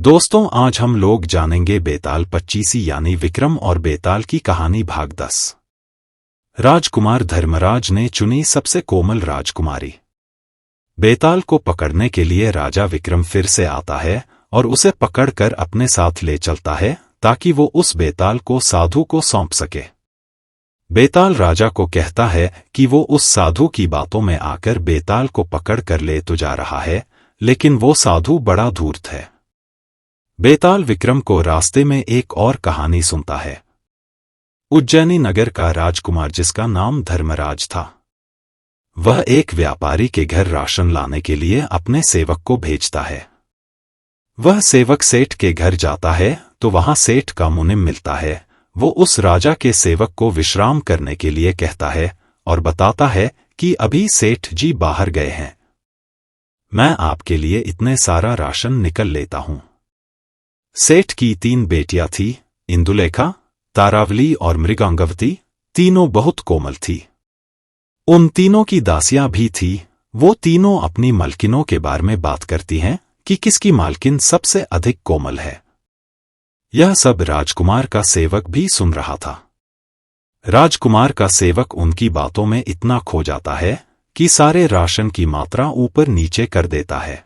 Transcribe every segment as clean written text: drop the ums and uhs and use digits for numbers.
दोस्तों, आज हम लोग जानेंगे बेताल 25 यानी विक्रम और बेताल की कहानी भाग 10। राजकुमार धर्मराज ने चुनी सबसे कोमल राजकुमारी। बेताल को पकड़ने के लिए राजा विक्रम फिर से आता है और उसे पकड़कर अपने साथ ले चलता है ताकि वो उस बेताल को साधु को सौंप सके। बेताल राजा को कहता है कि वो उस साधु की बातों में आकर बेताल को पकड़ कर ले तो जा रहा है, लेकिन वो साधु बड़ा धूर्त है। बेताल विक्रम को रास्ते में एक और कहानी सुनता है। उज्जैनी नगर का राजकुमार जिसका नाम धर्मराज था, वह एक व्यापारी के घर राशन लाने के लिए अपने सेवक को भेजता है। वह सेवक सेठ के घर जाता है तो वहां सेठ का मुनिम मिलता है। वो उस राजा के सेवक को विश्राम करने के लिए कहता है और बताता है कि अभी सेठ जी बाहर गए हैं। मैं आपके लिए इतने सारा राशन निकल लेता हूं। सेठ की 3 बेटियां थी, इंदुलेखा, तारावली और मृगांगवती। तीनों बहुत कोमल थी। उन तीनों की दासियां भी थी। वो तीनों अपनी मालकिनों के बारे में बात करती हैं कि किसकी मालकिन सबसे अधिक कोमल है। यह सब राजकुमार का सेवक भी सुन रहा था। राजकुमार का सेवक उनकी बातों में इतना खो जाता है कि सारे राशन की मात्रा ऊपर नीचे कर देता है।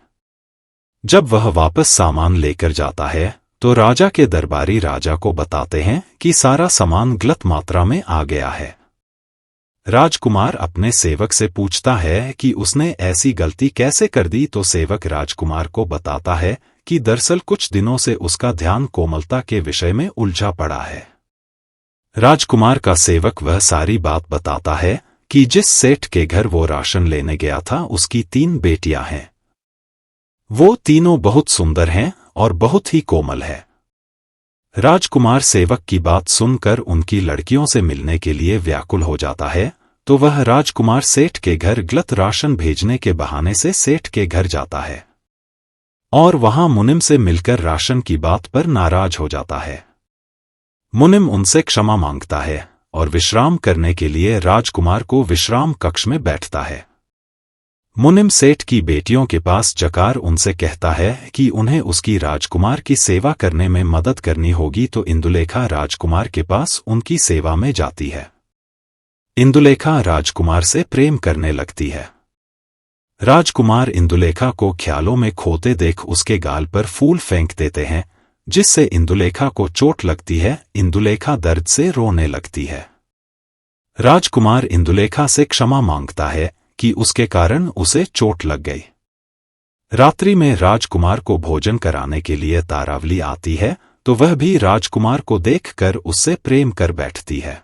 जब वह वापस सामान लेकर जाता है तो राजा के दरबारी राजा को बताते हैं कि सारा सामान गलत मात्रा में आ गया है। राजकुमार अपने सेवक से पूछता है कि उसने ऐसी गलती कैसे कर दी, तो सेवक राजकुमार को बताता है कि दरअसल कुछ दिनों से उसका ध्यान कोमलता के विषय में उलझा पड़ा है। राजकुमार का सेवक वह सारी बात बताता है कि जिस सेठ के घर वो राशन लेने गया था उसकी 3 बेटियां हैं। वो तीनों बहुत सुंदर हैं और बहुत ही कोमल है। राजकुमार सेवक की बात सुनकर उनकी लड़कियों से मिलने के लिए व्याकुल हो जाता है, तो वह राजकुमार सेठ के घर गलत राशन भेजने के बहाने से सेठ के घर जाता है और वहां मुनिम से मिलकर राशन की बात पर नाराज हो जाता है। मुनिम उनसे क्षमा मांगता है और विश्राम करने के लिए राजकुमार को विश्राम कक्ष में बैठता है। मुनिम सेठ की बेटियों के पास जाकर उनसे कहता है कि उन्हें उसकी राजकुमार की सेवा करने में मदद करनी होगी, तो इंदुलेखा राजकुमार के पास उनकी सेवा में जाती है। इंदुलेखा राजकुमार से प्रेम करने लगती है। राजकुमार इंदुलेखा को ख्यालों में खोते देख उसके गाल पर फूल फेंक देते हैं, जिससे इंदुलेखा को चोट लगती है। इंदुलेखा दर्द से रोने लगती है। राजकुमार इंदुलेखा से क्षमा मांगता है कि उसके कारण उसे चोट लग गई। रात्रि में राजकुमार को भोजन कराने के लिए तारावली आती है, तो वह भी राजकुमार को देखकर उससे प्रेम कर बैठती है।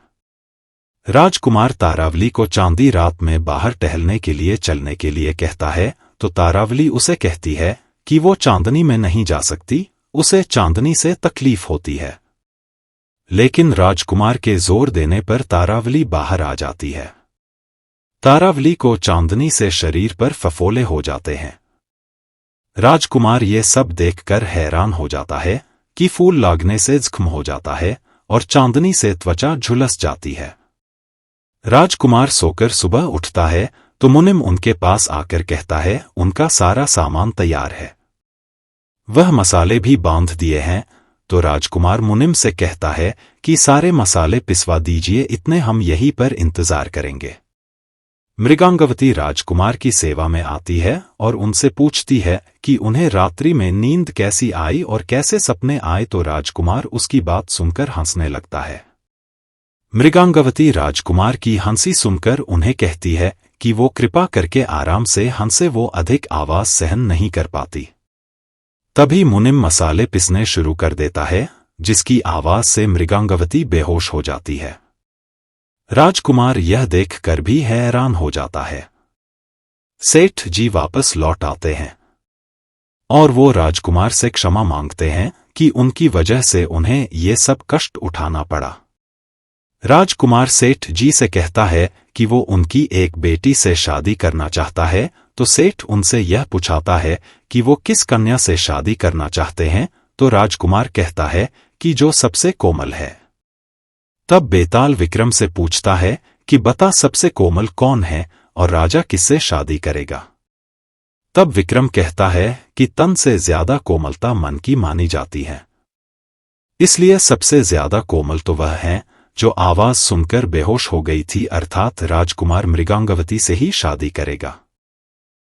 राजकुमार तारावली को चांदी रात में बाहर टहलने के लिए चलने के लिए कहता है, तो तारावली उसे कहती है कि वो चांदनी में नहीं जा सकती, उसे चांदनी से तकलीफ होती है। लेकिन राजकुमार के जोर देने पर तारावली बाहर आ जाती है। तारावली को चांदनी से शरीर पर फफोले हो जाते हैं। राजकुमार ये सब देखकर हैरान हो जाता है कि फूल लागने से जख्म हो जाता है और चांदनी से त्वचा झुलस जाती है। राजकुमार सोकर सुबह उठता है तो मुनिम उनके पास आकर कहता है उनका सारा सामान तैयार है, वह मसाले भी बांध दिए हैं। तो राजकुमार मुनिम से कहता है कि सारे मसाले पिसवा दीजिए, इतने हम यहीं पर इंतजार करेंगे। मृगांगवती राजकुमार की सेवा में आती है और उनसे पूछती है कि उन्हें रात्रि में नींद कैसी आई और कैसे सपने आए, तो राजकुमार उसकी बात सुनकर हंसने लगता है। मृगांगवती राजकुमार की हंसी सुनकर उन्हें कहती है कि वो कृपा करके आराम से हंसे, वो अधिक आवाज सहन नहीं कर पाती। तभी मुनिम मसाले पिसने शुरू कर देता है, जिसकी आवाज से मृगांगवती बेहोश हो जाती है। राजकुमार यह देखकर भी हैरान हो जाता है। सेठ जी वापस लौट आते हैं और वो राजकुमार से क्षमा मांगते हैं कि उनकी वजह से उन्हें ये सब कष्ट उठाना पड़ा। राजकुमार सेठ जी से कहता है कि वो उनकी एक बेटी से शादी करना चाहता है, तो सेठ उनसे यह पूछाता है कि वो किस कन्या से शादी करना चाहते हैं, तो राजकुमार कहता है कि जो सबसे कोमल है। तब बेताल विक्रम से पूछता है कि बता सबसे कोमल कौन है और राजा किससे शादी करेगा। तब विक्रम कहता है कि तन से ज्यादा कोमलता मन की मानी जाती है, इसलिए सबसे ज्यादा कोमल तो वह है जो आवाज सुनकर बेहोश हो गई थी, अर्थात राजकुमार मृगांगवती से ही शादी करेगा।